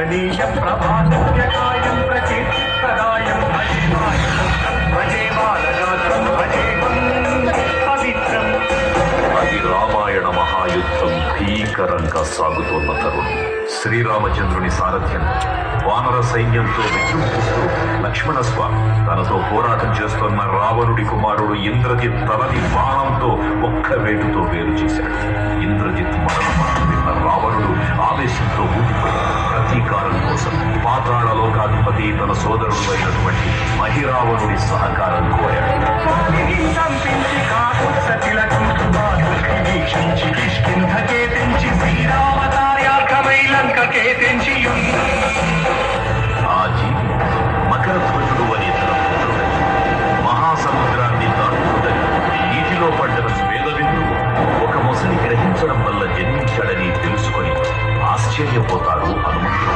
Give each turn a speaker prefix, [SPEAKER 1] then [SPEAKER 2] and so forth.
[SPEAKER 1] పూజనీయం ప్రభాతవ్యకాయం ప్రకీర్తిప్రదాయం భజే బాలనాథం భజేహం పవిత్రం.
[SPEAKER 2] అది రామాయణ మహాయుద్ధం భీకరంగా సాగుతోన్న తరుణం. శ్రీరామచంద్రుని సారథ్యంలో వానర సైన్యంతో విజృంభిస్తూ లక్ష్మణస్వామి తనతో పోరాటం చేస్తున్న రావణుడి కుమారుడు ఇంద్రజిత్ తలని బాణంతో ఒక్క వేటుతో వేరు చేశాడు. ఇంద్రజిత్ మరణం విన్న రావణుడు ఆవేశంతో ఊగిపోయి ప్రతీకారం కోసం పాతాళలోకాధిపతి తన సోదరుడు అయినటువంటి మహిరావణుడి సహకారం కోరాడు. ఆ జీవి మకరధ్వజుడు అనే తన పుత్రుడు మహాసముద్రాన్ని దాటుతుందని నీటిలో పడ్డ వేలవిందువు ఒక మొసలి గ్రహించడం వల్ల జన్మించాడని తెలుసుకొని ఆశ్చర్యపోతాడు హనుమంతుడు.